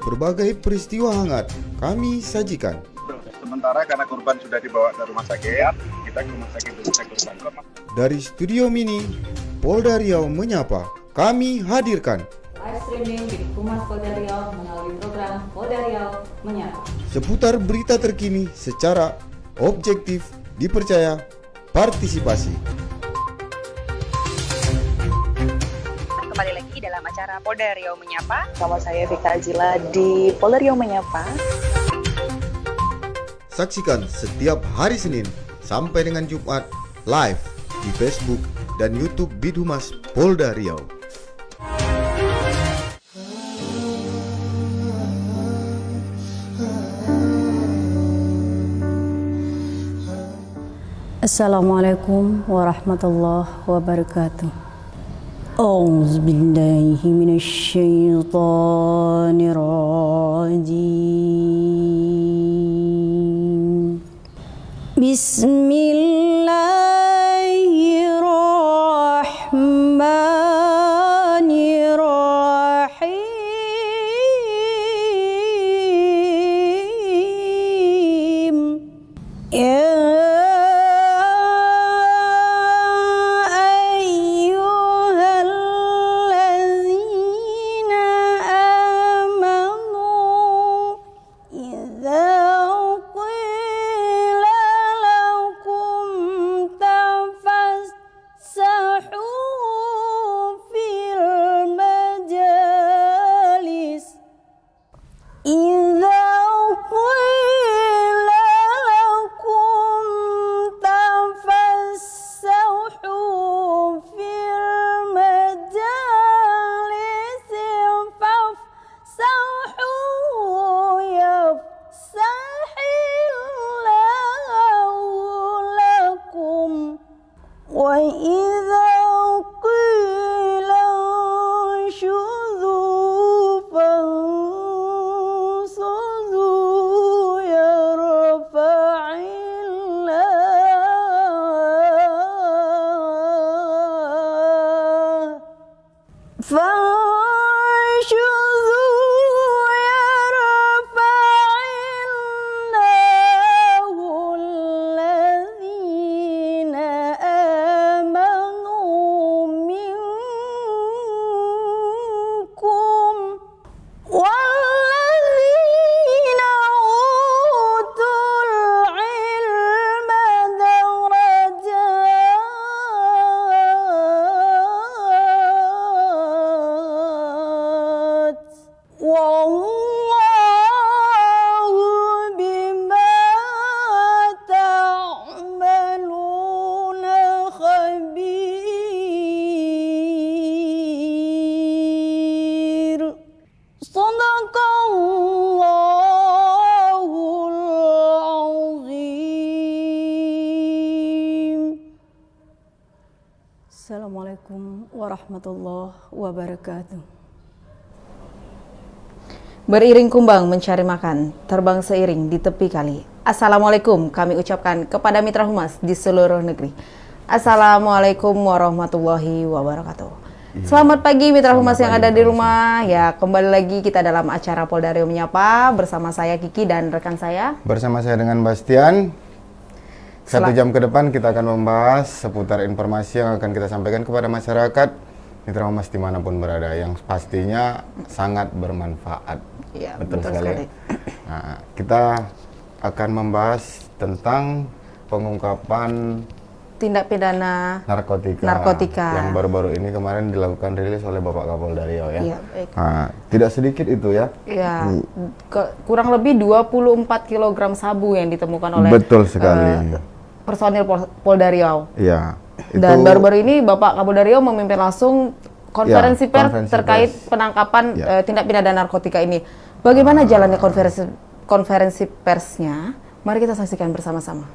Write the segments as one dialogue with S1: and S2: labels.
S1: berbagai peristiwa hangat kami sajikan.
S2: Sementara karena korban sudah dibawa ke rumah sakit, kita ke rumah sakit dulu cek korban.
S1: Dari studio mini, Polda Riau Menyapa, kami hadirkan
S3: live streaming di Humas Polda Riau melalui program Polda Riau Menyapa.
S1: seputar berita terkini secara objektif, dipercaya, partisipasi.
S4: Kembali lagi dalam acara Polda Riau Menyapa.
S5: Sama saya Vika Azila di Polda Riau Menyapa.
S1: Saksikan setiap hari Senin sampai dengan Jumat live di Facebook dan YouTube Bidhumas Polda Riau.
S6: Assalamualaikum warahmatullahi wabarakatuh. A'udzu billahi minasy syaithanir rajim. Bismillahirrahmanirrahim. وَإِذَا قِيلَ انشُزُوا فَانشُزُوا يَرْفَعِ Assalamualaikum warahmatullahi wabarakatuh.
S7: Beriring kumbang mencari makan, terbang seiring di tepi kali. Assalamualaikum kami ucapkan kepada mitra humas di seluruh negeri. Assalamualaikum warahmatullahi wabarakatuh. Selamat pagi mitra humas yang ada di rumah. Ya, kembali lagi kita dalam acara Polda Riau Menyapa bersama saya Kiki dan rekan saya.
S8: Bersama saya dengan Bastian. 1 jam ke depan kita akan membahas seputar informasi yang akan kita sampaikan kepada masyarakat mitra humas dimanapun berada, yang pastinya sangat bermanfaat.
S7: Ya, betul sekali.
S8: Nah, kita akan membahas tentang pengungkapan
S7: tindak pidana narkotika
S8: yang baru-baru ini kemarin dilakukan rilis oleh Bapak Kapolda Riau ya.
S7: Iya, baik.
S8: Nah, tidak sedikit itu ya.
S7: Ya, kurang lebih 24 kg sabu yang ditemukan oleh
S8: Betul sekali.
S7: Personil Polda Riau.
S8: Iya.
S7: Dan baru-baru ini Bapak Kapolda Riau memimpin langsung konferensi pers terkait penangkapan tindak pidana narkotika ini. Bagaimana jalannya konferensi persnya? Mari kita saksikan bersama-sama.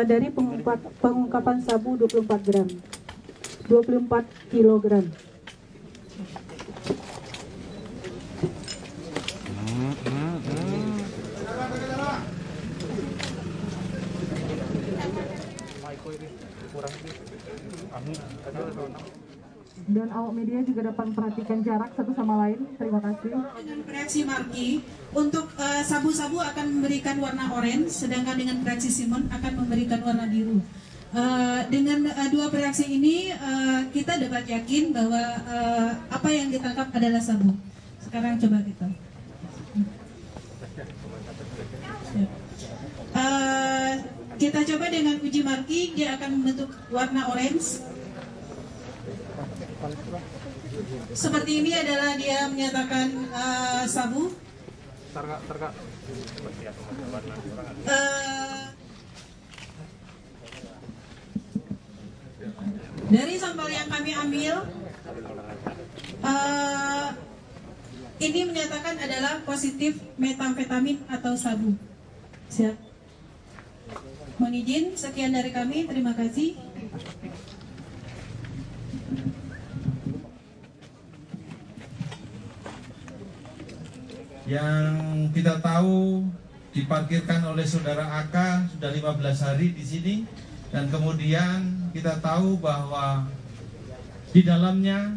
S9: dari pengungkapan sabu 24 gram, 24 kilogram. Dan awak media juga dapat memperhatikan jarak satu sama lain. Terima kasih.
S10: Dengan reaksi Marki, untuk sabu-sabu akan memberikan warna orange, sedangkan dengan reaksi Simon akan memberikan warna biru. Dengan dua reaksi ini, kita dapat yakin bahwa apa yang ditangkap adalah sabu. Sekarang coba kita. Kita coba dengan uji Marki, dia akan membentuk warna orange. Seperti ini adalah dia menyatakan sabu. Dari sampel yang kami ambil, ini menyatakan adalah positif metamfetamin atau sabu. Siap. Mohon izin, sekian dari kami. Terima kasih.
S11: Yang kita tahu diparkirkan oleh saudara AK sudah 15 hari di sini, dan kemudian kita tahu bahwa di dalamnya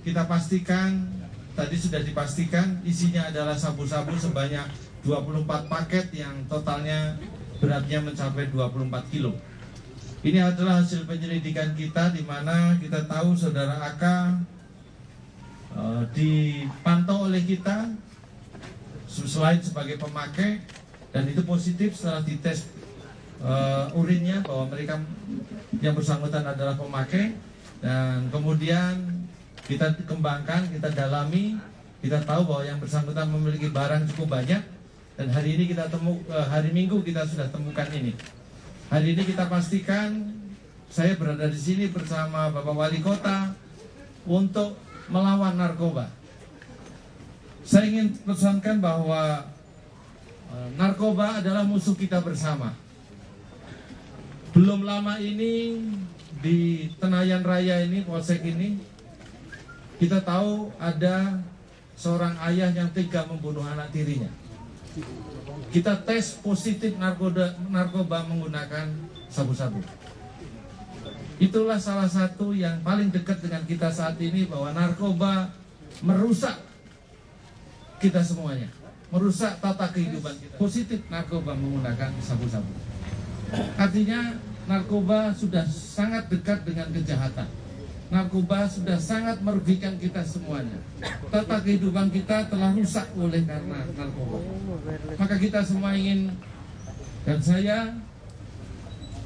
S11: kita pastikan, tadi sudah dipastikan isinya adalah sabu-sabu sebanyak 24 paket yang totalnya beratnya mencapai 24 kilo. Ini adalah hasil penyelidikan kita, di mana kita tahu saudara AK dipantau oleh kita selain sebagai pemakai, dan itu positif setelah dites urinnya bahwa mereka yang bersangkutan adalah pemakai. Dan kemudian kita kembangkan, kita dalami, kita tahu bahwa yang bersangkutan memiliki barang cukup banyak, dan hari ini kita hari Minggu kita sudah temukan ini. Hari ini kita pastikan, saya berada di sini bersama Bapak Wali Kota untuk melawan narkoba. Saya ingin pesankan bahwa narkoba adalah musuh kita bersama. Belum lama ini di Tenayan Raya ini, Polsek ini, kita tahu ada seorang ayah yang tega membunuh anak tirinya. Kita tes positif narkoba menggunakan sabu-sabu. Itulah salah satu yang paling dekat dengan kita saat ini, bahwa narkoba merusak kita semuanya, merusak tata kehidupan kita. Positif narkoba menggunakan sabu-sabu. Artinya narkoba sudah sangat dekat dengan kejahatan. Narkoba sudah sangat merugikan kita semuanya. Tata kehidupan kita telah rusak oleh karena narkoba. Maka kita semua ingin, dan saya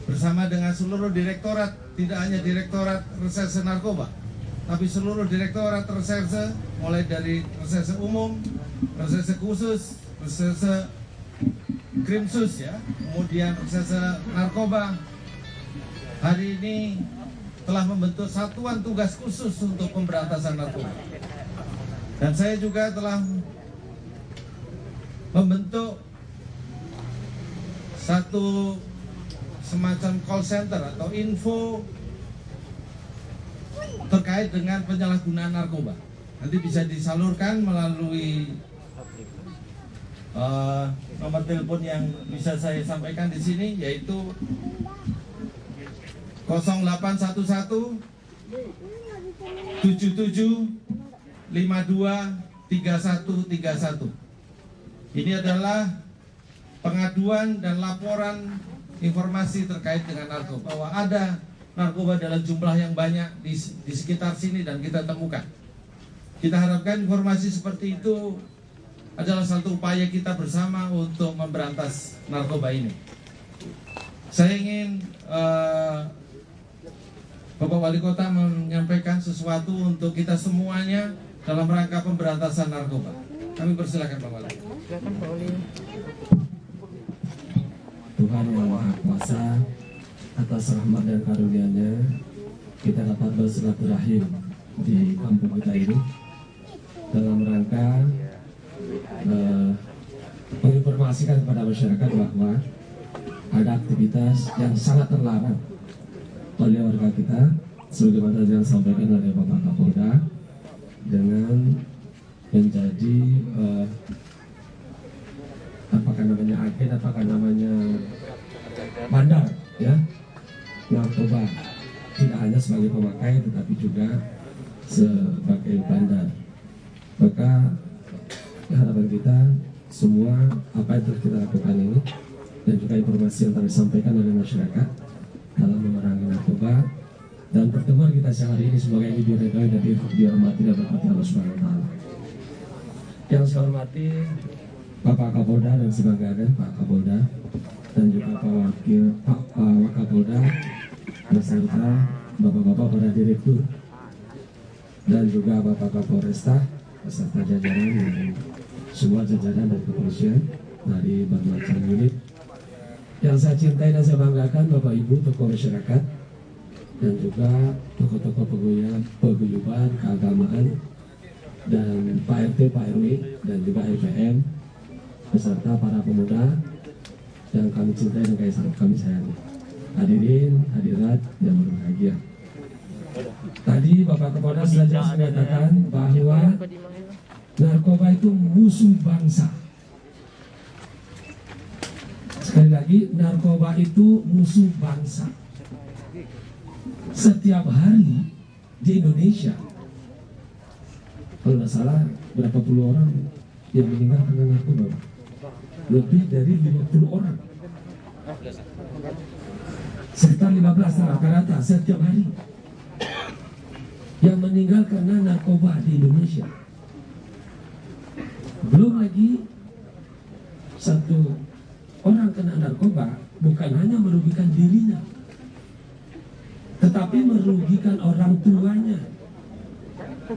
S11: bersama dengan seluruh direktorat, tidak hanya direktorat reserse narkoba, tapi seluruh direktorat reserse, mulai dari reserse umum, reserse khusus, reserse krimsus ya, kemudian reserse narkoba, hari ini telah membentuk satuan tugas khusus untuk pemberantasan narkoba. Dan saya juga telah membentuk satu semacam call center atau info terkait dengan penyalahgunaan narkoba. Nanti bisa disalurkan melalui nomor telepon yang bisa saya sampaikan di sini, yaitu 0811 77 52 3131. Ini adalah pengaduan dan laporan informasi terkait dengan narkoba, bahwa ada narkoba dalam jumlah yang banyak di sekitar sini dan kita temukan. Kita harapkan informasi seperti itu adalah satu upaya kita bersama untuk memberantas narkoba ini. Saya ingin Bapak Wali Kota menyampaikan sesuatu untuk kita semuanya dalam rangka pemberantasan narkoba. Kami persilakan Pak Wali. Silakan Pak Wali.
S12: Tuhan yang Maha Kuasa, atas rahmat dan karunia-Nya kita dapat bersilaturahim di kampung kita ini dalam rangka menginformasikan kepada masyarakat bahwa ada aktivitas yang sangat terlarang oleh warga kita, sebagaimana yang disampaikan oleh Bapak Kapolda, dengan menjadi apakah namanya agen, apakah namanya bandar, ya, narkoba, tidak hanya sebagai pemakai tetapi juga sebagai bandar. Maka harapan kita semua apa yang telah kita lakukan ini dan juga informasi yang telah disampaikan oleh masyarakat dalam memerangi narkoba dan pertemuan kita siang hari ini, semoga ini diridhoi dan dihormati dan berkati Allah Subhanahu wa taala. Yang saya hormati Bapak Kapolda dan sebagainya, Pak Kapolda dan juga Pak Wakapolda beserta Bapak-bapak para direktur dan juga Bapak Kapolresta beserta jajaran dan semua jajaran dan kepolisian dari bermacam unit. Yang saya cintai dan saya banggakan Bapak Ibu tokoh masyarakat dan juga tokoh-tokoh paguyuban keagamaan dan Pak RT, Pak RW dan juga LPM beserta para pemuda yang kami cintai dan kami sayangi. Hadirin, hadirat yang berbahagia. Tadi Bapak Kapolda sudah jelas mengatakan bahwa narkoba itu musuh bangsa. Sekali lagi, narkoba itu musuh bangsa. Setiap hari di Indonesia, kalau tidak salah, berapa puluh orang yang meninggal karena narkoba? Lebih dari 50 orang. Sekitar 15 rata-rata setiap hari yang meninggal karena narkoba di Indonesia. Belum lagi satu orang kena narkoba bukan hanya merugikan dirinya, tetapi merugikan orang tuanya,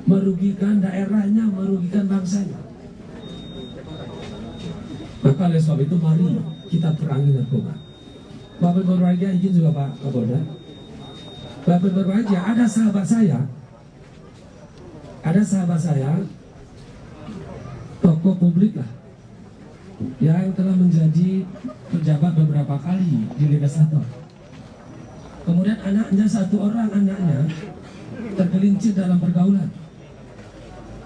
S12: merugikan daerahnya, merugikan bangsanya. Maka oleh sebab itu mari kita perangi narkoba. Bapak berbahagia, izin juga Pak Kapolda. Bapak berbahagia, ada sahabat saya, tokoh publik lah, yang telah menjadi pejabat beberapa kali di legislator. Kemudian satu orang anaknya tergelincir dalam pergaulan,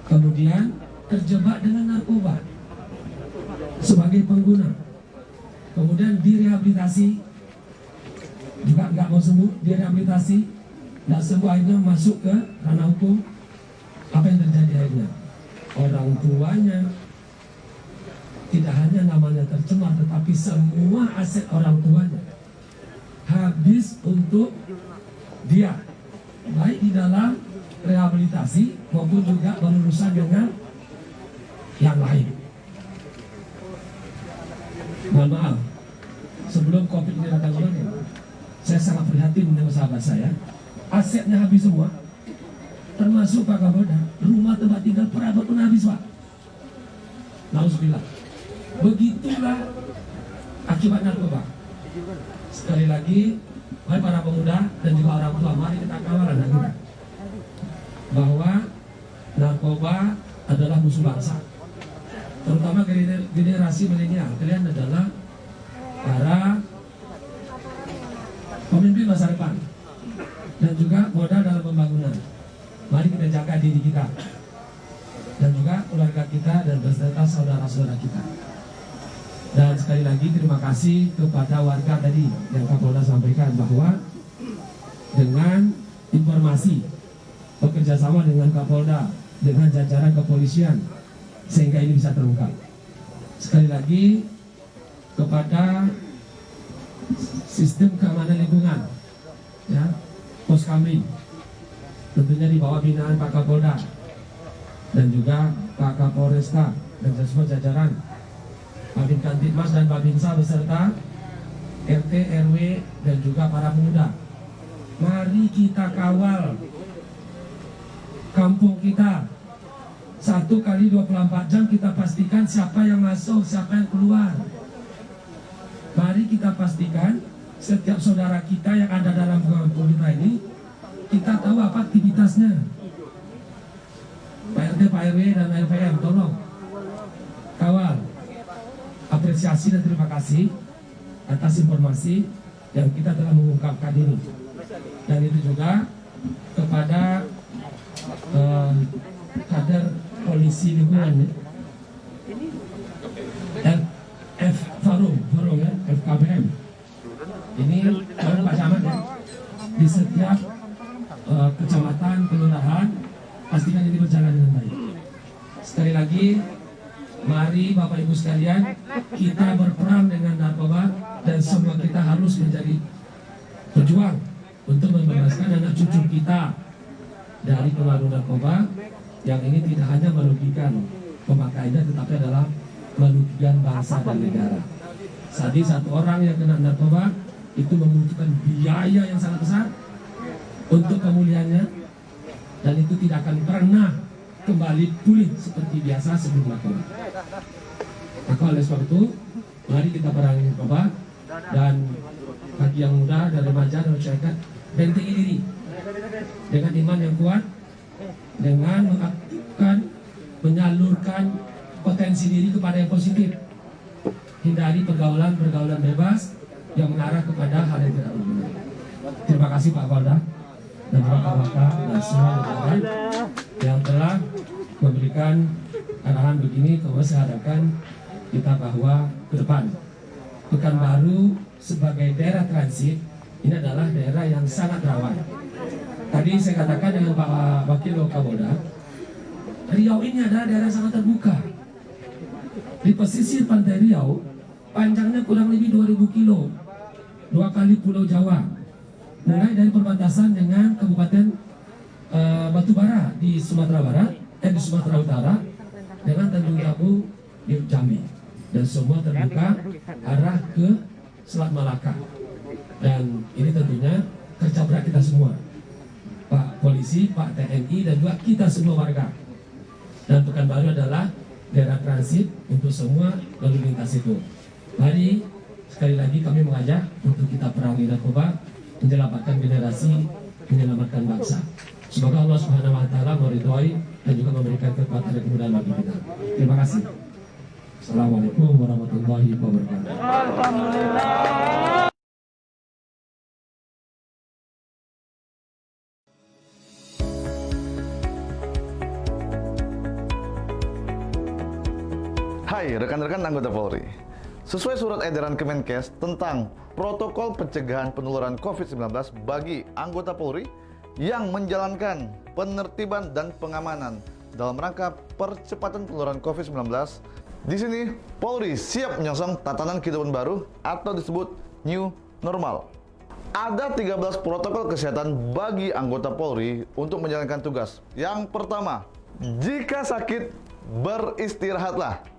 S12: kemudian terjebak dengan narkoba sebagai pengguna, kemudian direhabilitasi, juga nggak mau sembuh, direhabilitasi, nggak sembuh, akhirnya masuk ke ranah hukum. Apa yang terjadi akhirnya? Orang tuanya tidak hanya namanya tercemar, tetapi semua aset orang tuanya habis untuk dia, baik di dalam rehabilitasi maupun juga berurusan dengan yang lain. Mohon maaf, sebelum COVID ini datang kemarin, saya sangat prihatin dengan sahabat saya. Asetnya habis semua, termasuk Pak Kapolda, rumah tempat tinggal perabot pun habis, Pak. Nauzubillah. Begitulah akibat narkoba. Sekali lagi, mari para pemuda dan juga orang tua, mari kita kawal anak kita bahwa narkoba adalah musuh bangsa, terutama generasi milenial. Kalian adalah para pemimpin masa depan dan juga modal dalam pembangunan. Mari kita jaga diri kita dan juga keluarga kita dan beserta saudara-saudara kita. Dan sekali lagi terima kasih kepada warga tadi yang Kapolda sampaikan bahwa dengan informasi bekerjasama dengan Kapolda, dengan jajaran kepolisian, sehingga ini bisa terungkap. Sekali lagi kepada sistem keamanan lingkungan, ya, Pos Kamling, tentunya di bawah binaan Pak Kapolda dan juga Pak Kapolresta dan semua jajaran, Babin Kantipmas dan Babinsa beserta RT, RW dan juga para pemuda. Mari kita kawal kampung kita. 1 kali 24 jam kita pastikan siapa yang masuk, siapa yang keluar. Mari kita pastikan setiap saudara kita yang ada dalam kampung kita ini, kita tahu apa aktivitasnya. Pak RT, Pak RW dan LPM, tolong kawal. Apresiasi dan terima kasih atas informasi yang kita telah mengungkapkan ini. Dan itu juga kepada kader polisi lingkungan Forum ya, FKBM. Ini Pak Camat ya, di setiap kecamatan, kelurahan, pastikan ini berjalan dengan baik. Sekali lagi, mari Bapak Ibu sekalian, kita berperang dengan narkoba dan semua kita harus menjadi pejuang untuk membebaskan anak cucu kita dari pengaruh narkoba yang ini tidak hanya merugikan pemakainya tetapi adalah merugikan bangsa dan negara. Jadi satu orang yang kena narkoba itu membutuhkan biaya yang sangat besar untuk pemulihannya dan itu tidak akan pernah kembali pulih seperti biasa sebelum narkoba. Maka oleh sebab itu, mari kita perangi narkoba dan bagi yang muda dan remaja dan masyarakat, bentengi diri dengan iman yang kuat, dengan mengaktifkan, menyalurkan potensi diri kepada yang positif. Hindari pergaulan bebas yang mengarah kepada hal yang tidak berguna. Terima kasih Pak Kapolda dan Pak Kapolda dan semua rekan yang telah memberikan arahan begini ke masyarakat kita bahwa ke depan Pekanbaru sebagai daerah transit ini adalah daerah yang sangat rawan. Tadi saya katakan dengan Pak Wakil Kapolda, Riau ini adalah daerah sangat terbuka. Di pesisir pantai Riau, panjangnya kurang lebih 2000 kilo, 2 kali Pulau Jawa, mulai dari perbatasan dengan Kabupaten Batubara di Sumatera Barat, di Sumatera Utara, dengan Tanjung Gabu di Jambi, dan semua terbuka arah ke Selat Malaka. Dan ini tentunya kerja berat kita semua, Pak Polisi, Pak TNI, dan juga kita semua warga. Dan Pekanbaru adalah daerah transit untuk semua lalu lintas itu. Mari sekali lagi kami mengajak untuk kita perangi narkoba, menyelamatkan generasi, menyelamatkan bangsa. Semoga Allah Subhanahu wa taala meridhoi dan juga memberikan kekuatan dan kemudahan bagi kita. Terima kasih. Assalamualaikum warahmatullahi wabarakatuh. Alhamdulillah.
S13: Hai rekan-rekan anggota Polri. Sesuai surat edaran Kemenkes tentang protokol pencegahan penularan COVID-19 bagi anggota Polri yang menjalankan penertiban dan pengamanan dalam rangka percepatan penularan COVID-19, di sini Polri siap menyongsong tatanan kehidupan baru atau disebut New Normal. Ada 13 protokol kesehatan bagi anggota Polri untuk menjalankan tugas. Yang pertama, jika sakit, beristirahatlah.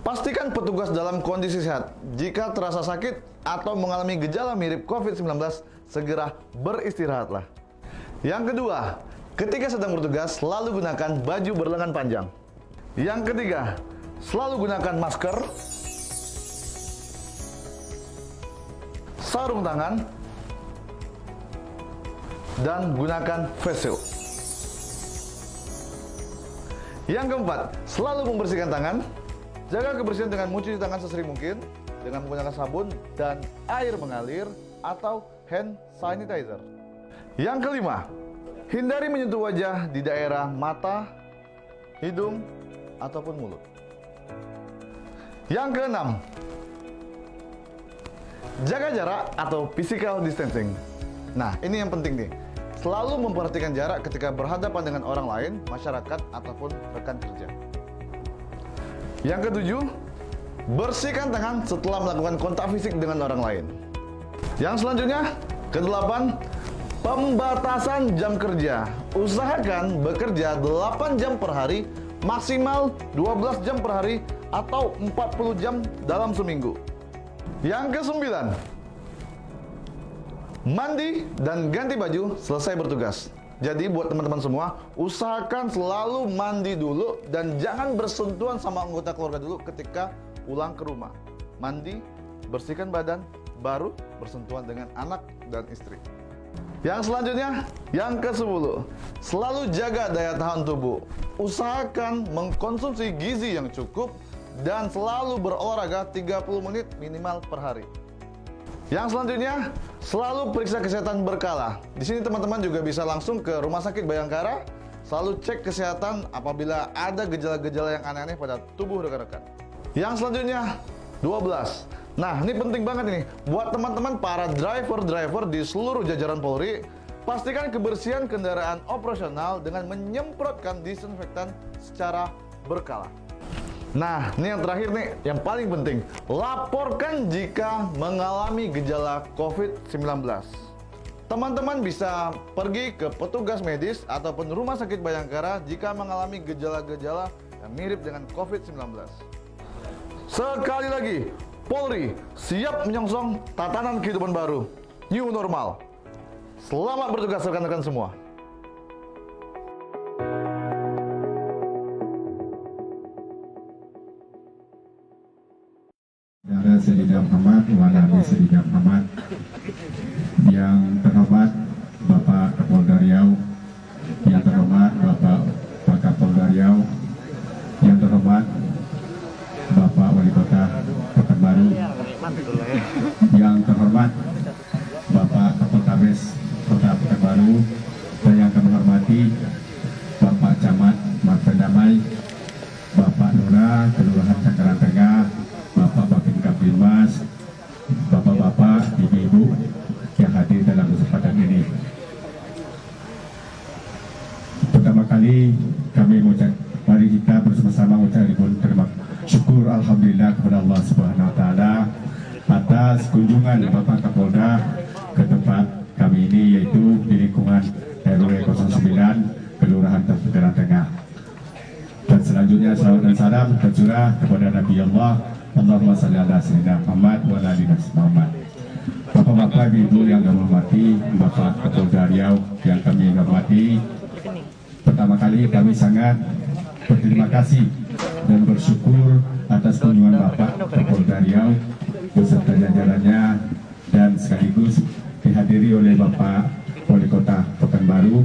S13: Pastikan petugas dalam kondisi sehat. Jika terasa sakit atau mengalami gejala mirip COVID-19, segera beristirahatlah. Yang kedua, ketika sedang bertugas, selalu gunakan baju berlengan panjang. Yang ketiga, selalu gunakan masker, sarung tangan, dan gunakan face shield. Yang keempat, selalu membersihkan tangan. Jaga kebersihan dengan mencuci tangan sesering mungkin dengan menggunakan sabun dan air mengalir atau hand sanitizer. Yang kelima, hindari menyentuh wajah di daerah mata, hidung, ataupun mulut. Yang keenam, jaga jarak atau physical distancing. Nah, ini yang penting nih. Selalu memperhatikan jarak ketika berhadapan dengan orang lain, masyarakat, ataupun rekan kerja. Yang ketujuh, bersihkan tangan setelah melakukan kontak fisik dengan orang lain. Yang selanjutnya, kedelapan, pembatasan jam kerja. Usahakan bekerja 8 jam per hari, maksimal 12 jam per hari, atau 40 jam dalam seminggu. Yang kesembilan, mandi dan ganti baju selesai bertugas. Jadi buat teman-teman semua, usahakan selalu mandi dulu dan jangan bersentuhan sama anggota keluarga dulu ketika pulang ke rumah. Mandi, bersihkan badan, baru bersentuhan dengan anak dan istri. Yang selanjutnya, yang ke-10, selalu jaga daya tahan tubuh. Usahakan mengkonsumsi gizi yang cukup dan selalu berolahraga 30 menit minimal per hari. Yang selanjutnya, selalu periksa kesehatan berkala. Di sini teman-teman juga bisa langsung ke Rumah Sakit Bayangkara, selalu cek kesehatan apabila ada gejala-gejala yang aneh-aneh pada tubuh rekan-rekan. Yang selanjutnya, 12. Nah, ini penting banget ini buat teman-teman para driver-driver di seluruh jajaran Polri. Pastikan kebersihan kendaraan operasional dengan menyemprotkan disinfektan secara berkala. Nah, ini yang terakhir nih, yang paling penting. Laporkan jika mengalami gejala COVID-19. Teman-teman bisa pergi ke petugas medis ataupun Rumah Sakit Bayangkara jika mengalami gejala-gejala yang mirip dengan COVID-19. Sekali lagi, Polri siap menyongsong tatanan kehidupan baru, new normal. Selamat bertugas rekan-rekan semua.
S14: Saudara Sayyidina Muhammad wa ala ali Sayyidina Muhammad. Yang terhormat Bapak Kapolda Riau, yang terhormat Bapak Wakapolda Riau, yang terhormat Bapak Wali Kota Pekanbaru, yang terhormat Bapak Kapolres Kota Pekanbaru, dan yang kami hormati Bapak Camat Marta Damai, Bapak Lurah Kelurahan Tanggerang Tengah, Bapak Kapolmas, Bapak-bapak, ibu-ibu yang hadir dalam kesempatan ini. Pertama kali kami mengucap, mari kita bersama-sama mengucap terima syukur alhamdulillah kepada Allah Subhanahu wa taala atas kunjungan Bapak Kapolda ke tempat kami ini, yaitu di lingkungan RW 09 Kelurahan Tanggerang Tengah. Dan selanjutnya salawat dan salam tercurah kepada Nabi Allah, Allahumma salli ala sayyidina Muhammad wa ala ali Muhammad. Bapak-bapak, ibu yang kami hormati, Bapak Kapolda Riau yang kami hormati, pertama kali kami sangat berterima kasih dan bersyukur atas kunjungan Bapak Kapolda Riau beserta jajarannya dan sekaligus dihadiri oleh Bapak Wali Kota Pekanbaru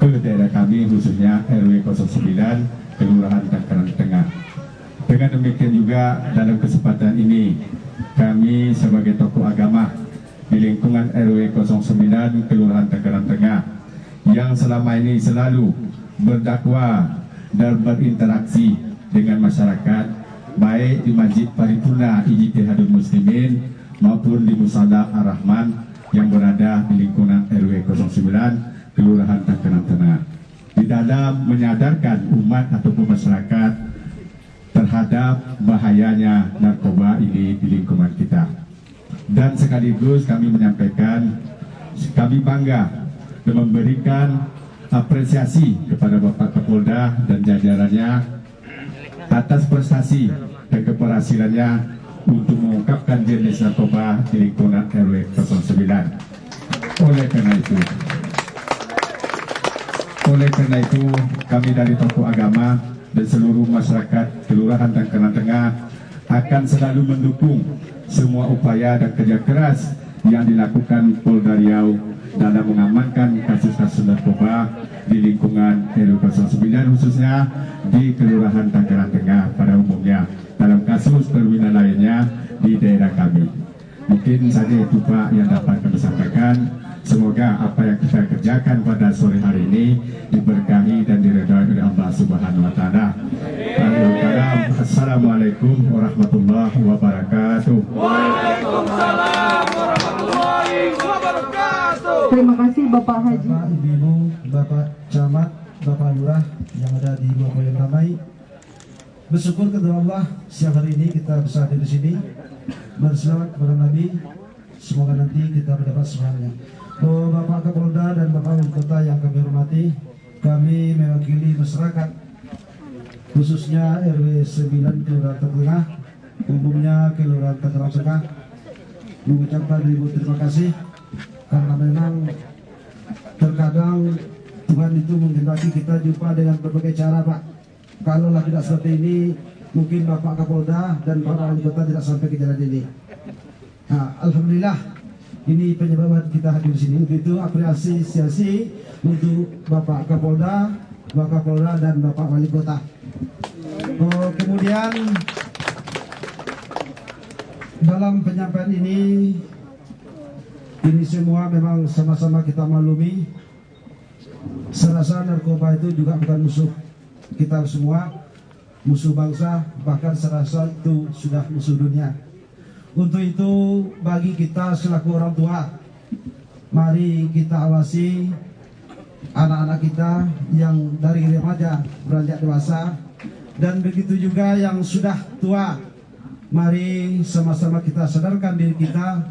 S14: ke daerah kami, khususnya RW 09 Kelurahan Tanggerang Tengah. Dengan demikian juga dalam kesempatan ini kami sebagai tokoh agama di lingkungan RW 09 Kelurahan Tanggerang Tengah yang selama ini selalu berdakwah dan berinteraksi dengan masyarakat, baik di Masjid Paripurna Ijtihadul Muslimin maupun di Musala Ar-Rahman yang berada di lingkungan RW 09 Kelurahan Tanggerang Tengah, di dalam menyadarkan umat ataupun masyarakat terhadap bahayanya narkoba ini di lingkungan kita. Dan sekaligus kami menyampaikan kami bangga dan memberikan apresiasi kepada Bapak Kapolda dan jajarannya atas prestasi dan keberhasilannya untuk mengungkapkan jenis narkoba di lingkungan RW 09. Oleh karena itu kami dari tokoh agama dan seluruh masyarakat Kelurahan Tanggerang Tengah akan selalu mendukung semua upaya dan kerja keras yang dilakukan Polda Riau dalam mengamankan kasus-kasus narkoba di lingkungan RW 09, khususnya di Kelurahan Tanggerang Tengah pada umumnya, dalam kasus perwira lainnya di daerah kami. Mungkin saja itu Pak yang dapat kami sampaikan. Semoga apa yang kita kerjakan pada sore hari ini diberkahi dan diridhai oleh Allah Subhanahu wa taala. Assalamualaikum warahmatullahi wabarakatuh.
S9: Waalaikumsalam warahmatullahi wabarakatuh. Terima kasih Bapak Haji.
S15: Bapak, Ibu, Bapak Camat, Bapak Lurah yang ada di Bogor yang ramai. Bersyukur kepada Allah siang hari ini kita bisa hadir di sini. Berselawat kepada Nabi. Semoga nanti kita mendapat semuanya. Bapak Kapolda dan Bapak Wali Kota yang kami hormati, kami mewakili masyarakat khususnya RW 9 Kelurahan Tengah, umumnya Kelurahan Tanggerang Tengah, mengucapkan ribu terima kasih karena memang terkadang Tuhan itu menghendaki kita jumpa dengan berbagai cara, Pak. Kalaulah tidak seperti ini, mungkin Bapak Kapolda dan Bapak Wali Kota tidak sampai ke jalan ini. Nah, alhamdulillah ini penyebab kita hadir di sini. Untuk itu apresiasi untuk Bapak Kapolda, Bapak Kapolda dan Bapak Wali Kota. Kemudian dalam penyampaian ini semua memang sama-sama kita maklumi. Serasa narkoba itu juga bukan musuh kita semua, musuh bangsa, bahkan serasa itu sudah musuh dunia. Untuk itu bagi kita selaku orang tua, mari kita awasi anak-anak kita yang dari remaja beranjak dewasa, dan begitu juga yang sudah tua. Mari sama-sama kita sadarkan diri kita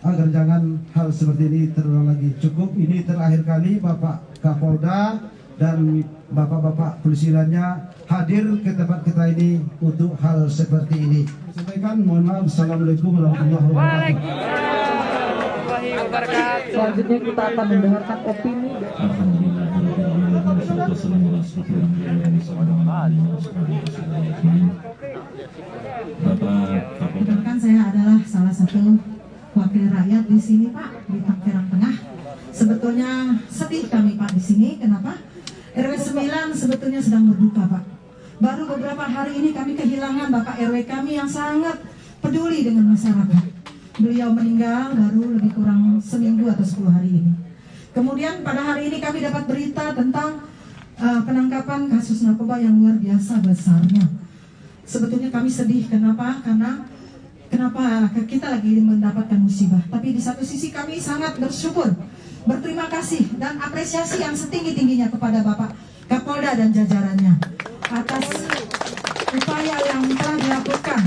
S15: agar jangan hal seperti ini terulang lagi. Cukup ini terakhir kali Bapak Kapolda dan bapak-bapak polisi lainnya hadir ke tempat kita ini untuk hal seperti ini. Sampaikan mohon maaf. Assalamualaikum warahmatullahi wabarakatuh.
S9: Selanjutnya kita akan mendengarkan opini.
S10: Kan saya adalah salah satu wakil rakyat di sini, Pak, di Tanggerang Tengah. Sebetulnya sedih kami, Pak, di sini. Kenapa? RW 9 sebetulnya sedang berduka, Pak. Baru beberapa hari ini kami kehilangan Bapak RW kami yang sangat peduli dengan masyarakat. Beliau meninggal baru lebih kurang seminggu atau 10 hari ini. Kemudian pada hari ini kami dapat berita tentang penangkapan kasus narkoba yang luar biasa besarnya. Sebetulnya kami sedih. Kenapa? Karena kenapa kita lagi mendapatkan musibah. Tapi di satu sisi kami sangat bersyukur, berterima kasih dan apresiasi yang setinggi-tingginya kepada Bapak Kapolda dan jajarannya atas upaya yang telah dilakukan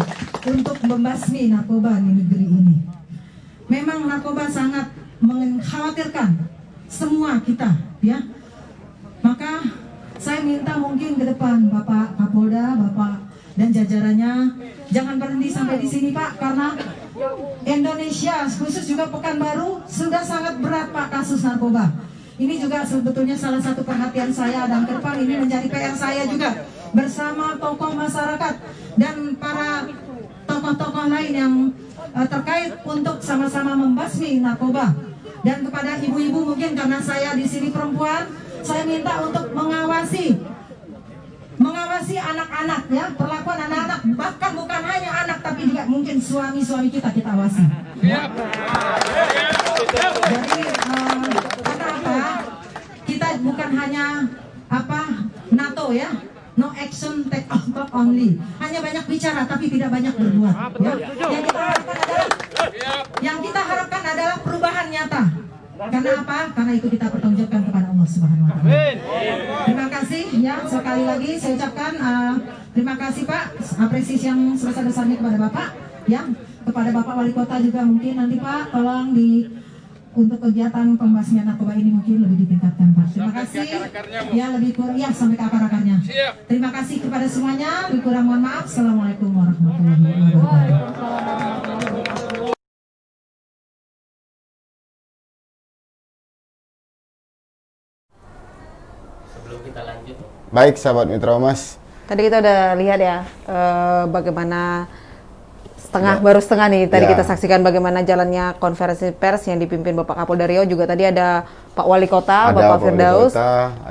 S10: untuk membasmi narkoba di negeri ini. Memang narkoba sangat mengkhawatirkan semua kita, ya. Maka saya minta mungkin ke depan Bapak Kapolda, Bapak dan jajarannya jangan berhenti sampai di sini, Pak, karena Indonesia, khusus juga Pekanbaru, sudah sangat berat, Pak, kasus narkoba. Ini juga sebetulnya salah satu perhatian saya, dan ke depan ini menjadi PR saya juga bersama tokoh masyarakat dan para tokoh-tokoh lain yang terkait untuk sama-sama membasmi narkoba. Dan kepada ibu-ibu mungkin karena saya di sini perempuan, saya minta untuk mengawasi anak-anak, ya, perlakuan anak-anak, bahkan bukan hanya anak tapi juga mungkin suami-suami kita awasi. Jadi karena apa? Kita bukan hanya NATO, ya, no action take talk only, hanya banyak bicara tapi tidak banyak berbuat, ya. Yang kita harapkan adalah perubahan nyata. Karena apa? Karena itu kita pertanggungjawabkan kepada Allah Subhanahu wa Ta'ala. Terima kasih, ya, sekali lagi saya ucapkan terima kasih, Pak, apresiasi yang sebesar-besarnya kepada Bapak, ya, kepada Bapak Wali Kota juga mungkin nanti, Pak, tolong untuk kegiatan pembasmian narkoba ini mungkin lebih ditingkatkan, Pak. Terima kasih. Ya, lebih kurang, ya, sampai ke akar-akarnya. Terima kasih kepada semuanya. Lebih kurang mohon maaf. Assalamualaikum warahmatullahi wabarakatuh.
S8: Baik, sahabat Mitra Humas.
S7: Tadi kita udah lihat ya bagaimana baru setengah nih tadi kita saksikan bagaimana jalannya konferensi pers yang dipimpin Bapak Kapolda Riau, juga tadi ada Pak Wali Kota, Bapak Firdaus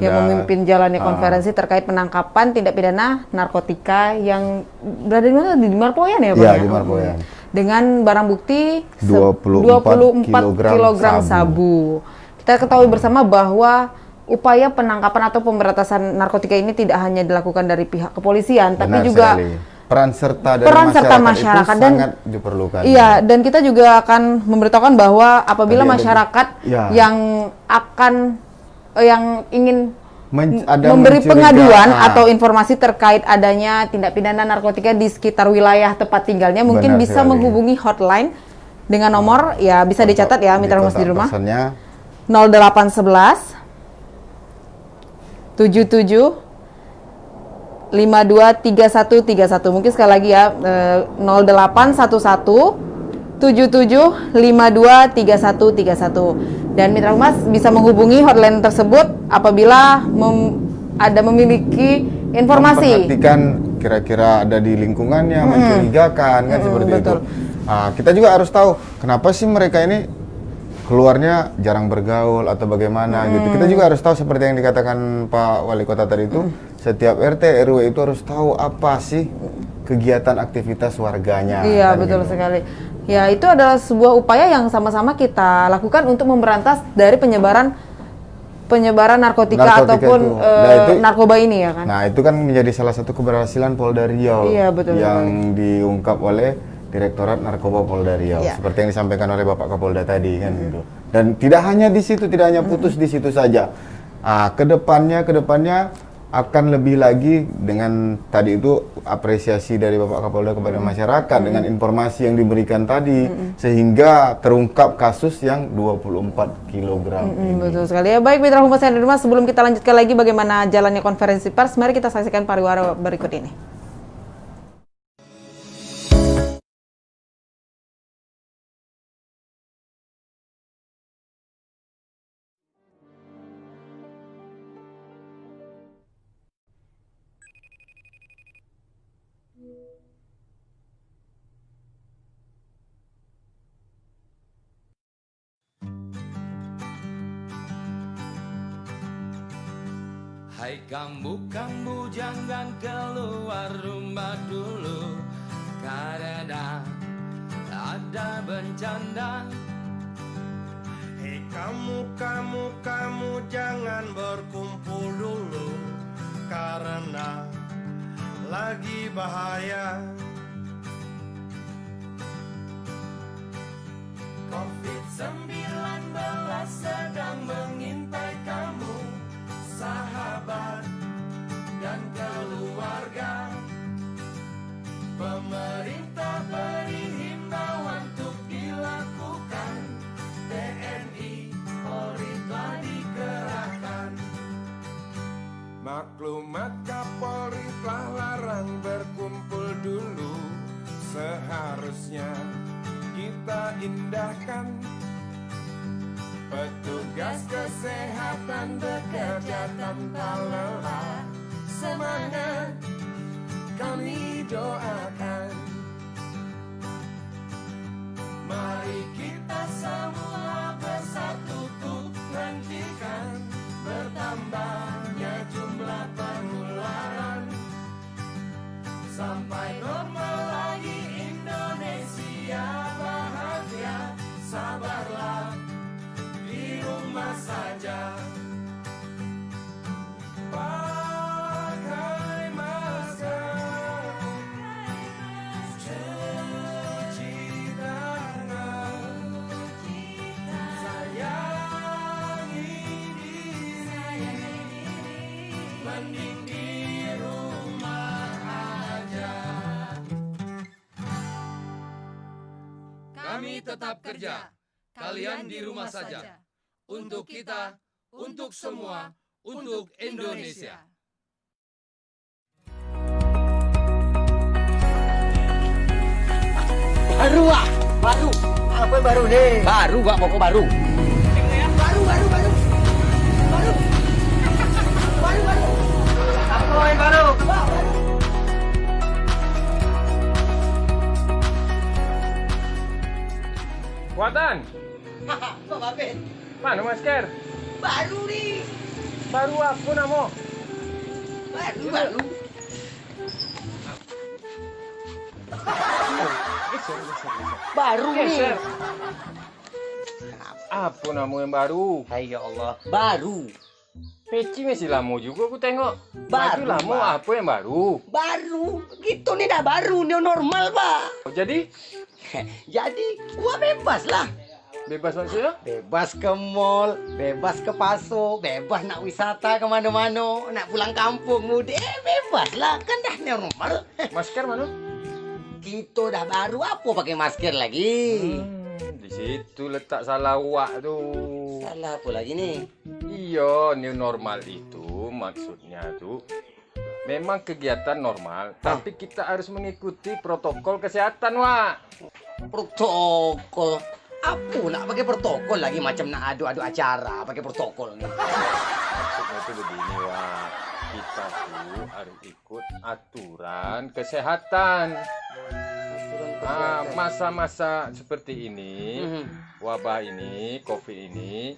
S7: yang memimpin jalannya konferensi terkait penangkapan tindak pidana narkotika yang berada di mana, di Marpoyan ya, Pak?
S8: Iya, di Marpoyan.
S7: Dengan barang bukti
S8: 24
S7: kilogram sabu. Kita ketahui bersama bahwa upaya penangkapan atau pemberantasan narkotika ini tidak hanya dilakukan dari pihak kepolisian, tapi juga
S8: peran serta dari masyarakat itu
S7: dan
S8: sangat diperlukan.
S7: Iya, dan kita juga akan memberitahukan bahwa apabila masyarakat yang ingin memberi pengaduan atau informasi terkait adanya tindak pidana narkotika di sekitar wilayah tempat tinggalnya, mungkin bisa menghubungi hotline dengan nomor, ya, bisa dicatat ya, Mitra Humas di rumah. 0811 77 523131. Mungkin sekali lagi ya, 0811 77 523131. Dan Mitra Humas bisa menghubungi hotline tersebut apabila memiliki informasi.
S8: Memperhatikan kira-kira ada di lingkungannya mencurigakan, kan seperti itu. Kita juga harus tahu kenapa sih mereka ini keluarnya jarang bergaul atau bagaimana gitu. Kita juga harus tahu seperti yang dikatakan Pak Wali Kota tadi itu, setiap RT RW itu harus tahu apa sih kegiatan aktivitas warganya.
S7: Iya,
S8: kan
S7: betul
S8: gitu.
S7: sekali. Ya, itu adalah sebuah upaya yang sama-sama kita lakukan untuk memberantas dari penyebaran narkotika ataupun
S8: itu. Nah, itu,
S7: narkoba ini ya kan.
S8: Nah, itu kan menjadi salah satu keberhasilan Polda Riau
S7: Iya, betul
S8: yang diungkap oleh Direktorat Narkoba Polda Riau.
S7: Iya.
S8: Seperti yang disampaikan oleh Bapak Kapolda tadi kan gitu. Dan tidak hanya di situ, tidak hanya putus di situ saja. Kedepannya akan lebih lagi dengan tadi itu apresiasi dari Bapak Kapolda kepada masyarakat dengan informasi yang diberikan tadi sehingga terungkap kasus yang 24 kg.
S7: Betul sekali ya. Baik Mitra Humas yang di rumah, sebelum kita lanjutkan lagi bagaimana jalannya konferensi pers, mari kita saksikan pariwara berikut ini.
S16: Hai kamu jangan keluar rumah dulu, karena ada bencana.
S17: Hei kamu jangan berkumpul dulu, karena lagi bahaya. COVID-19 sedang mengintai kamu, sahabat dan keluarga. Pemerintah beri himbauan untuk dilakukan, TNI Polri telah dikerahkan. Maklumat Kapolri telah larang berkumpul dulu, seharusnya kita indahkan. Petugas kesehatan bekerja tanpa lelah, semangat kami doakan. Mari kita semua bersatu untuk hentikan bertambahnya jumlah penularan. Sampai normal lagi Indonesia bahagia, sabarlah di rumah saja. Pakai masker, cuci tangan, sayangi diri, mending di rumah aja.
S16: Kami tetap kerja, kalian di rumah saja. Untuk kita, untuk semua, untuk Indonesia.
S18: Baru. Apa yang baru nih? Baru, Pak, pokok baru. Baru. Apa yang baru?
S19: Watan,
S18: Kok Babin?
S19: mana masker?
S18: Baru nih.
S19: Baru apa namo?
S18: Baru. Baru nih.
S19: Geser. Apa namo yang baru?
S18: Hai ya Allah, baru.
S19: Peci masih lama juga aku tengok.
S18: Baru,
S19: Baju lama,
S18: Pak.
S19: apa yang baru?
S18: Baru. Gitu nih dah baru, new normal, Pak.
S19: Jadi?
S18: Jadi, gua bebas lah.
S19: Bebas maksudnya?
S18: Bebas ke mall, bebas ke paso, bebas nak wisata kemana-mana, nak pulang kampung mudik, bebas lah, kan dah normal.
S19: Masker mana?
S18: Kita dah baru, apa pakai masker lagi?
S19: Di situ letak salah awak tu.
S18: Salah apa lagi nih?
S19: Iya, new normal itu maksudnya tu memang kegiatan normal, tapi kita harus mengikuti protokol kesehatan, Wak.
S18: Protokol? Apa nak pakai protokol lagi, macam nak adu-adu acara pakai protokol nih.
S19: Maksudnya itu begini, Wak. Kita tuh harus ikut aturan kesehatan. Masa-masa seperti ini, wabah ini, COVID ini,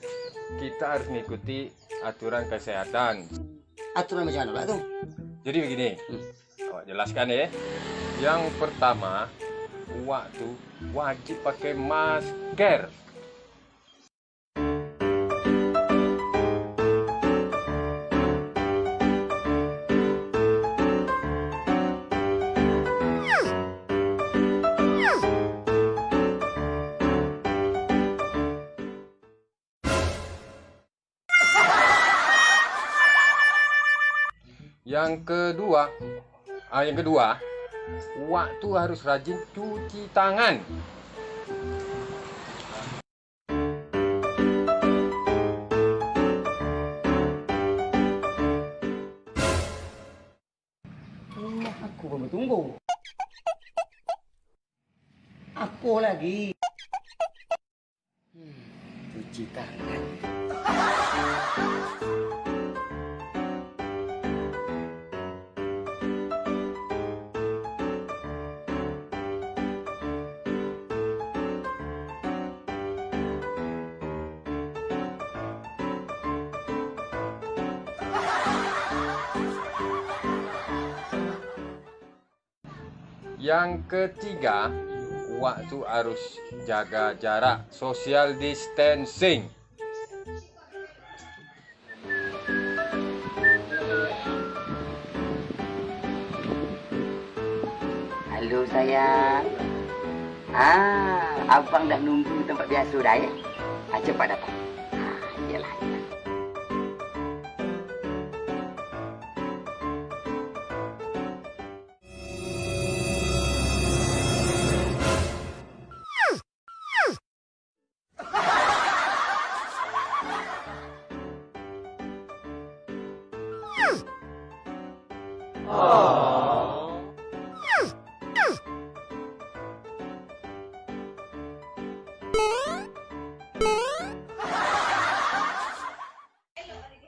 S19: kita harus mengikuti aturan kesehatan.
S18: Aturan macam mana, Pak, tuh?
S19: Jadi begini, awak jelaskan ya. Yang pertama, uak tuh wajib pakai masker. Yang kedua, uak tuh harus rajin cuci tangan.
S18: Aku belum tunggu. Apa lagi? Cuci tangan.
S19: Yang ketiga, uak tuh harus jaga jarak, social distancing.
S18: Halo sayang. Abang dah nunggu tempat biasa dah ya. Cepat datang. Iyalah.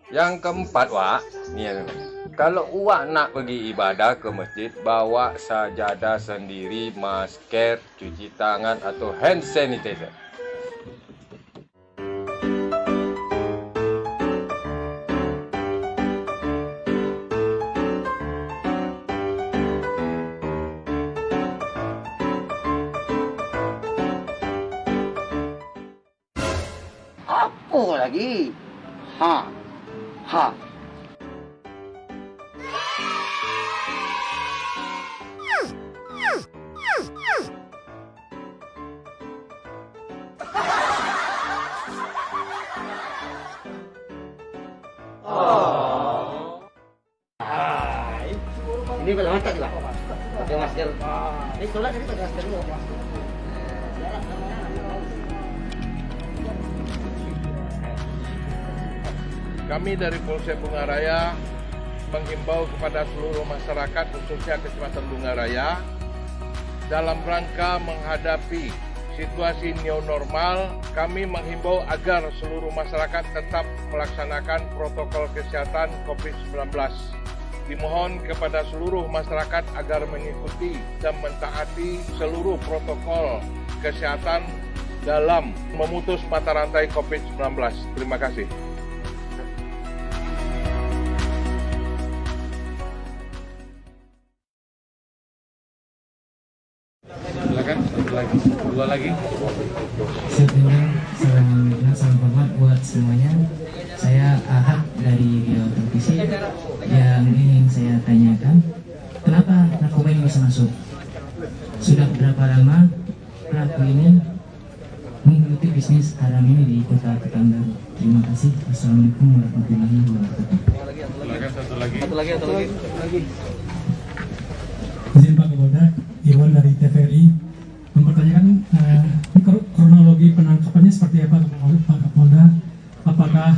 S19: Yang keempat, Wak, nih ya, kalau Wak nak pergi ibadah ke masjid, bawa sajadah sendiri, masker, cuci tangan atau hand sanitizer.
S18: Apa lagi? Ha. Ini kalau mantap juga. Pakai masker. Ini sholat tadi pakai masker dulu.
S11: Kami dari Polsek Bungaraya menghimbau kepada seluruh masyarakat khususnya Kecamatan Bungaraya dalam rangka menghadapi situasi new normal, kami menghimbau agar seluruh masyarakat tetap melaksanakan protokol kesehatan COVID-19. Dimohon kepada seluruh masyarakat agar mengikuti dan mentaati seluruh protokol kesehatan dalam memutus mata rantai COVID-19. Terima kasih.
S20: Silakan, dua lagi.
S21: Salam hormat buat semuanya. Saya Ahad dari Riau Televisi. Yang ingin saya tanyakan, kenapa narkoba ini bisa masuk? Sudah berapa lama pelaku ini menggeluti bisnis haram ini di kota tetangga? Terima kasih. Assalamualaikum warahmatullahi wabarakatuh.
S20: Silakan satu lagi.
S22: Izin Pak Kapolda, Irwan dari TVRI mempertanyakan kronologi penangkapannya seperti apa Pak Kapolda? Apakah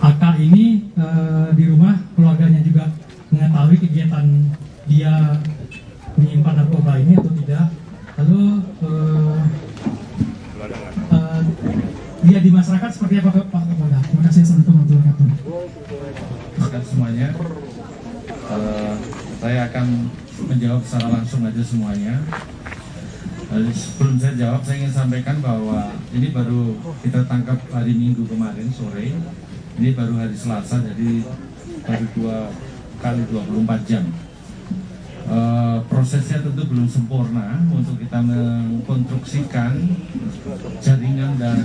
S22: AK ini di rumah keluarganya juga mengetahui kegiatan dia menyimpan narkoba ini atau tidak? Lalu dia di masyarakat seperti apa Pak Kapolda? Terima kasih. Assalamualaikum warahmatullahi wabarakatuh.
S20: Terima kasih semuanya. Saya akan menjawab secara langsung aja semuanya. Sebelum saya jawab, saya ingin sampaikan bahwa ini baru kita tangkap hari Minggu kemarin sore. Ini baru hari Selasa, jadi baru 2 kali 24 jam. prosesnya tentu belum sempurna untuk kita mengkonstruksikan jaringan dan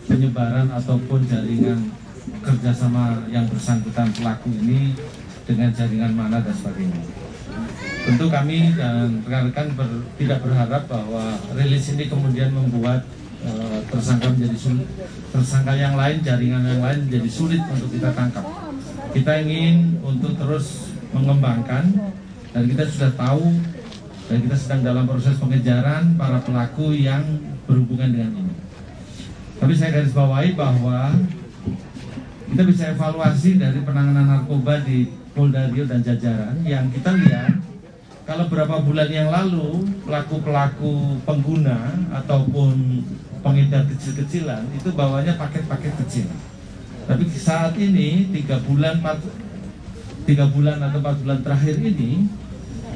S20: penyebaran ataupun jaringan kerjasama yang bersangkutan pelaku ini dengan jaringan mana dan sebagainya. Tentu kami dan rekan-rekan tidak berharap bahwa rilis ini kemudian membuat tersangka menjadi sulit, tersangka yang lain, jaringan yang lain menjadi sulit untuk kita tangkap. Kita ingin untuk terus mengembangkan, dan kita sudah tahu dan kita sedang dalam proses pengejaran para pelaku yang berhubungan dengan ini. Tapi saya garis bawahi bahwa kita bisa evaluasi dari penanganan narkoba di Polda Riau dan jajaran yang kita lihat kalau beberapa bulan yang lalu pelaku-pelaku pengguna ataupun pengedar kecil-kecilan itu bawanya paket-paket kecil. Tapi saat ini 3 bulan atau 4 bulan terakhir ini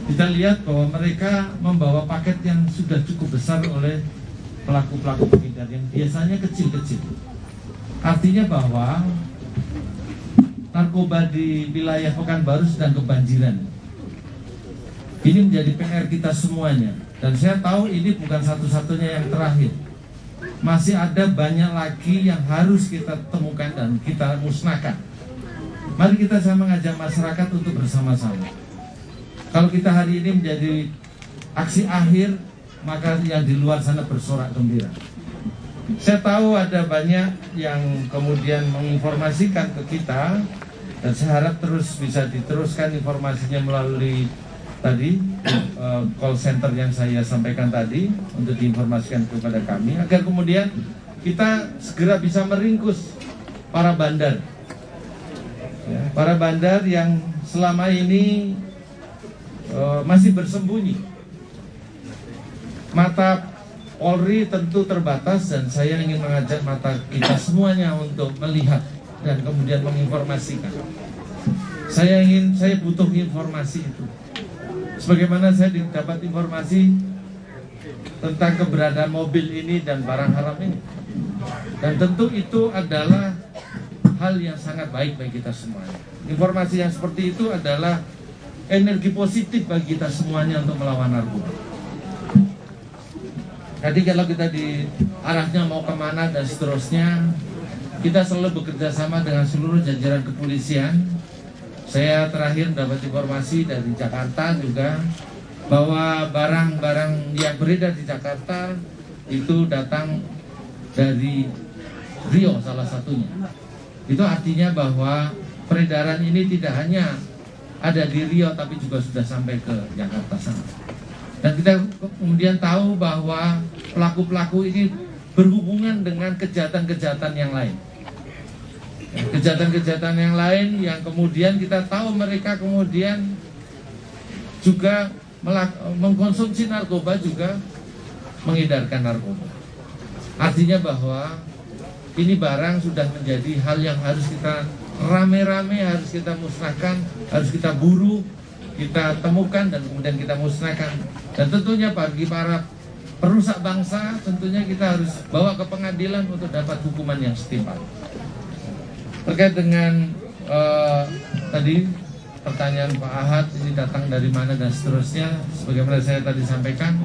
S20: kita lihat bahwa mereka membawa paket yang sudah cukup besar oleh pelaku-pelaku pengedar yang biasanya kecil-kecil. Artinya bahwa narkoba di wilayah Pekanbaru sedang kebanjiran. Ini menjadi PR kita semuanya. Dan saya tahu ini bukan satu-satunya yang terakhir. Masih ada banyak lagi yang harus kita temukan dan kita musnahkan. Mari kita sama mengajak masyarakat untuk bersama-sama. Kalau kita hari ini menjadi aksi akhir, maka yang di luar sana bersorak gembira. Saya tahu ada banyak yang kemudian menginformasikan ke kita, dan saya harap terus bisa diteruskan informasinya melalui tadi call center yang saya sampaikan tadi untuk diinformasikan kepada kami, agar kemudian kita segera bisa meringkus para bandar. Para bandar yang selama ini masih bersembunyi. Mata Polri tentu terbatas dan saya ingin mengajak mata kita semuanya untuk melihat dan kemudian menginformasikan. Saya butuh informasi itu. Sebagaimana saya dapat informasi tentang keberadaan mobil ini dan barang haram ini. Dan tentu itu adalah hal yang sangat baik bagi kita semuanya. Informasi yang seperti itu adalah energi positif bagi kita semuanya untuk melawan narkoba. Jadi kalau kita di arahnya mau kemana dan seterusnya, kita selalu bekerja sama dengan seluruh jajaran kepolisian. Saya terakhir dapat informasi dari Jakarta juga bahwa barang-barang yang beredar di Jakarta itu datang dari Riau salah satunya. Itu artinya bahwa peredaran ini tidak hanya ada di Riau tapi juga sudah sampai ke Jakarta sana. Dan kita kemudian tahu bahwa pelaku-pelaku ini berhubungan dengan kejahatan-kejahatan yang lain. Kejahatan-kejahatan yang lain yang kemudian kita tahu mereka kemudian juga mengkonsumsi narkoba, juga mengedarkan narkoba. Artinya bahwa ini barang sudah menjadi hal yang harus kita rame-rame, harus kita musnahkan, harus kita buru, kita temukan dan kemudian kita musnahkan. Dan tentunya bagi para perusak bangsa, tentunya kita harus bawa ke pengadilan untuk dapat hukuman yang setimpal. Terkait dengan tadi pertanyaan Pak Ahad, ini datang dari mana dan seterusnya, sebagaimana saya tadi sampaikan,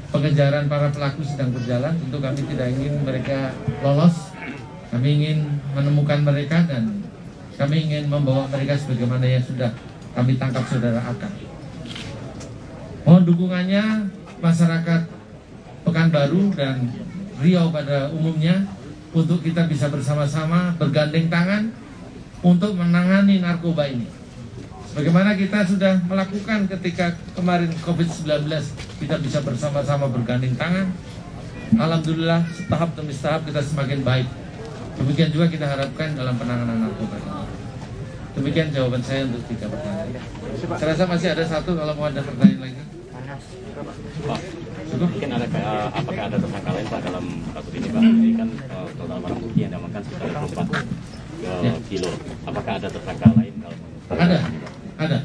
S20: pengejaran para pelaku sedang berjalan. Tentu kami tidak ingin mereka lolos, kami ingin menemukan mereka dan kami ingin membawa mereka sebagaimana yang sudah kami tangkap saudara Akang. Mohon dukungannya masyarakat Pekanbaru dan Riau pada umumnya untuk kita bisa bersama-sama bergandeng tangan untuk menangani narkoba ini. Sebagaimana kita sudah melakukan ketika kemarin COVID-19, kita bisa bersama-sama bergandeng tangan. Alhamdulillah, setahap demi setahap kita semakin baik. Demikian juga kita harapkan dalam penanganan narkoba ini. Demikian jawaban saya untuk 3 pertanyaan. Saya rasa masih ada satu, kalau mau ada pertanyaan lagi.
S2: Pak, mungkin ada apakah ada tersangka lain Pak dalam kasus ini Pak? Ini kan total barang bukti yang diamankan sekitar 24 kilo. Apakah ada tersangka lain? Ada.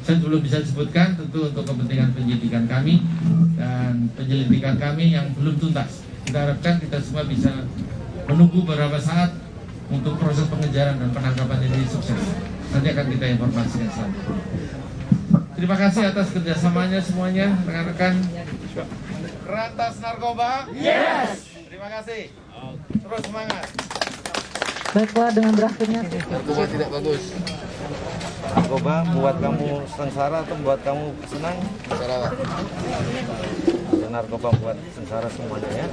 S2: Saya belum bisa sebutkan, tentu untuk kepentingan penyidikan kami dan penyelidikan kami yang belum tuntas. Kita harapkan kita semua bisa menunggu beberapa saat untuk proses pengejaran dan penangkapan ini sukses. Nanti akan kita informasikan selanjutnya. Terima kasih atas kerjasamanya semuanya, rekan-rekan. Berantas narkoba. Yes. Terima kasih. Terus semangat.
S9: Baiklah, dengan berakhirnya
S13: Narkoba tidak bagus. Narkoba buat kamu sengsara atau buat kamu senang? Sengsara. Narkoba buat sengsara semuanya ya.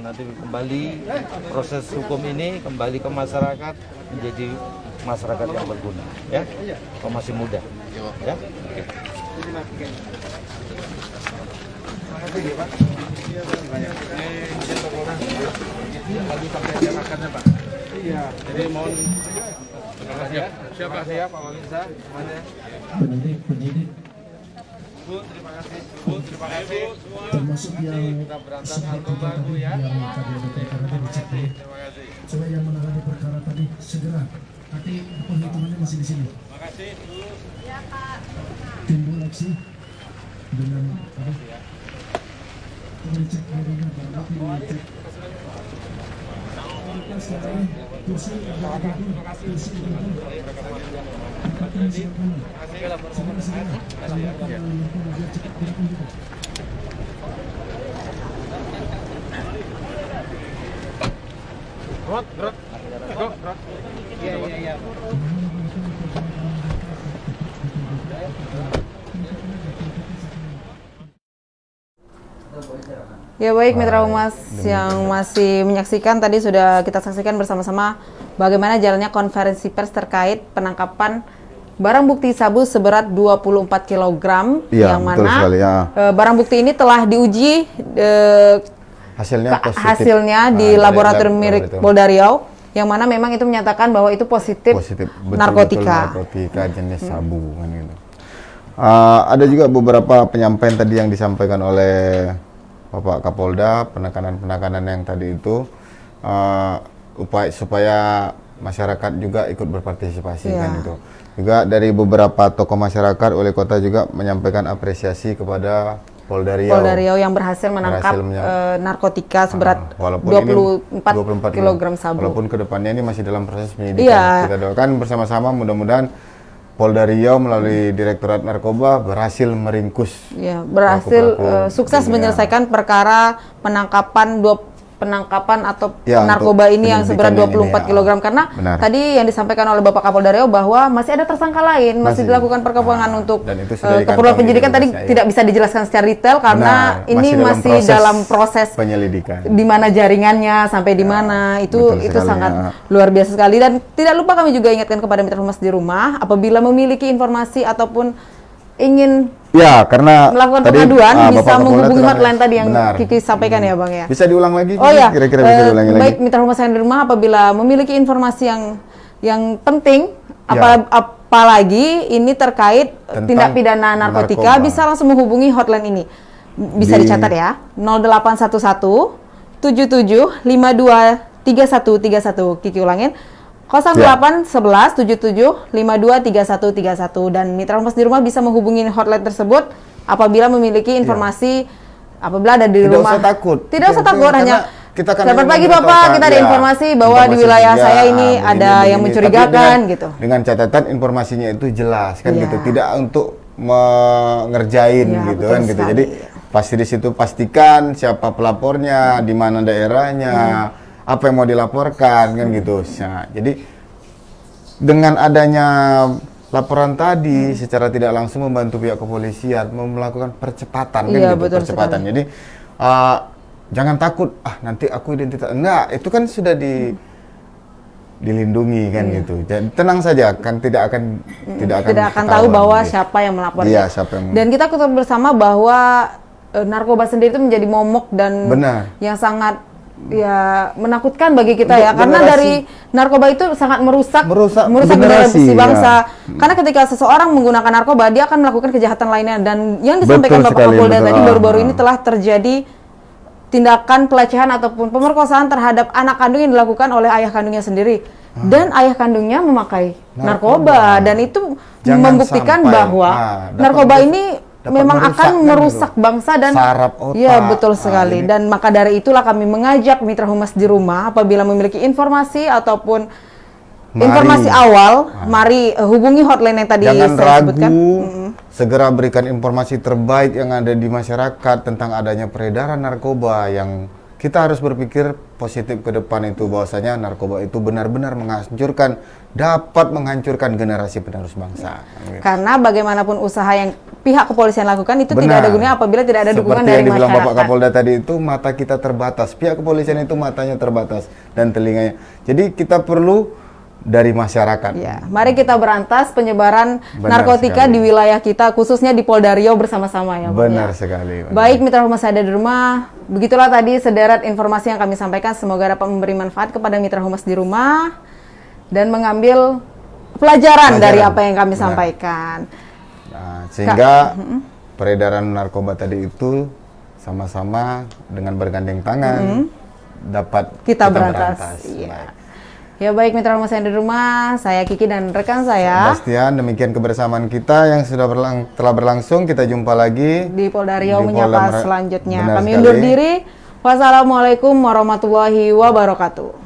S13: Nanti kembali proses hukum ini kembali ke masyarakat menjadi masyarakat yang berguna ya. Kau masih muda ya. Oke. Terima kasih ya Pak. Lagi pakai jarakannya Pak. Iya. Jadi mohon siapa saya Pak Walinsa semuanya.
S15: Penyidik.
S2: Bu, terima kasih. Bu, terima kasih.
S15: Termasuk yang
S2: berantas narkoba Bu ya.
S15: yang tadi ada perkara tadi cek dulu. Coba yang menangani perkara tadi segera. Nanti penghitungannya masih di sini.
S2: Terima kasih Bu. Ya Pak.
S15: Timbul aksi dengan apa? Pengecek dirinya baru dicek. Kursi
S7: Ya baik Mitra Humas yang masih menyaksikan, tadi sudah kita saksikan bersama-sama bagaimana jalannya konferensi pers terkait penangkapan barang bukti sabu seberat 24 kg
S8: Iya,
S7: yang
S8: betul
S7: mana
S8: sekali, ya.
S7: Barang bukti ini telah diuji
S8: Hasilnya positif.
S7: hasilnya di laboratorium milik Polda Riau yang mana memang itu menyatakan bahwa itu positif, narkotika.
S8: Narkotika jenis sabu kan gitu. Ada juga beberapa penyampaian tadi yang disampaikan oleh Bapak Kapolda, penekanan-penekanan yang tadi itu supaya masyarakat juga ikut berpartisipasi kan itu. Juga dari beberapa tokoh masyarakat, wali kota juga menyampaikan apresiasi kepada Polda Riau.
S7: Polda Riau yang berhasil menangkap narkotika seberat 24 kg sabu.
S8: Walaupun kedepannya ini masih dalam proses penyidikan. Kita doakan bersama-sama mudah-mudahan Polda Riau melalui Direktorat Narkoba berhasil meringkus.
S7: Ya, berhasil sukses menyelesaikan perkara penangkapan atau narkoba ini yang seberat 24 kg karena tadi yang disampaikan oleh Bapak Kapolda Riau bahwa masih ada tersangka lain, masih dilakukan perkembangan untuk keperluan penyidikan tadi tidak bisa dijelaskan secara detail karena ini masih dalam proses
S8: penyelidikan.
S7: Di mana jaringannya sampai di mana itu sangat luar biasa sekali. Dan tidak lupa kami juga ingatkan kepada Mitra Humas di rumah apabila memiliki informasi ataupun ingin
S8: karena
S7: melakukan pengaduan bisa menghubungi hotline tadi yang Kiki sampaikan ya Bang ya.
S8: Bisa diulang lagi?
S7: Oh ya,
S8: kira-kira bisa diulangi lagi.
S7: Baik Mitra Humas yang di rumah apabila memiliki informasi yang penting apalagi ini terkait tindak pidana narkotika bisa langsung menghubungi hotline ini. Bisa dicatat ya, 0811 77 52 3131. Kiki ulangin. 0811 77 52 3131 dan Mitra Humas di rumah bisa menghubungi hotline tersebut apabila memiliki informasi apabila ada di rumah.
S8: Tidak usah takut.
S7: Tidak usah takut, hanya
S8: kita kan
S7: selamat pagi Bapak, kita ada informasi bahwa di wilayah saya ini ada yang mencurigakan gitu.
S8: Dengan catatan informasinya itu jelas kan gitu, tidak untuk mengerjain gitu kan gitu. Jadi pasti di situ pastikan siapa pelapornya, di mana daerahnya, apa yang mau dilaporkan kan gitu. Nah, jadi dengan adanya laporan tadi secara tidak langsung membantu pihak kepolisian melakukan percepatan kan gitu, percepatan. Jadi jangan takut nanti aku identitas enggak, itu kan sudah dilindungi kan gitu. Jadi tenang saja kan tidak akan
S7: tahu bahwa siapa yang melaporkan.
S8: Iya, siapa yang
S7: Dan kita ketahui bersama bahwa narkoba sendiri itu menjadi momok dan yang sangat menakutkan bagi kita karena dari narkoba itu sangat merusak generasi bangsa. Karena ketika seseorang menggunakan narkoba dia akan melakukan kejahatan lainnya dan yang disampaikan Bapak Kapolda tadi baru-baru ini telah terjadi tindakan pelecehan ataupun pemerkosaan terhadap anak kandung yang dilakukan oleh ayah kandungnya sendiri dan ayah kandungnya memakai narkoba dan itu membuktikan bahwa narkoba ini memang akan merusak bangsa dan
S8: saraf otak.
S7: Ya betul sekali. Dan maka dari itulah kami mengajak Mitra Humas di rumah apabila memiliki informasi ataupun informasi awal, mari hubungi hotline yang tadi saya sebutkan.
S8: segera berikan informasi terbaik yang ada di masyarakat tentang adanya peredaran narkoba, yang kita harus berpikir positif ke depan itu, bahwasanya narkoba itu benar-benar dapat menghancurkan generasi penerus bangsa.
S7: Karena bagaimanapun usaha yang pihak kepolisian lakukan itu tidak ada gunanya apabila tidak ada dukungan dari masyarakat.
S8: Seperti yang dibilang Bapak Kapolda tadi itu, mata kita terbatas, pihak kepolisian itu matanya terbatas dan telinganya. Jadi kita perlu dari masyarakat.
S7: Ya, mari kita berantas penyebaran narkotika di wilayah kita, khususnya di Polda Riau bersama-sama ya, Pak.
S8: Benar sekali. Benar.
S7: Baik, mitra humas ada di rumah, begitulah tadi sederet informasi yang kami sampaikan. Semoga dapat memberi manfaat kepada mitra humas di rumah dan mengambil pelajaran dari apa yang kami sampaikan.
S8: Nah, sehingga peredaran narkoba tadi itu sama-sama dengan bergandeng tangan dapat kita berantas.
S7: Iya. Ya baik, mitra humas yang di rumah, saya Kiki dan rekan saya
S8: Bastian, demikian kebersamaan kita yang sudah telah berlangsung. Kita jumpa lagi
S7: di Polda Riau menyapa selanjutnya.
S8: Kami
S7: undur diri. Wassalamualaikum warahmatullahi wabarakatuh.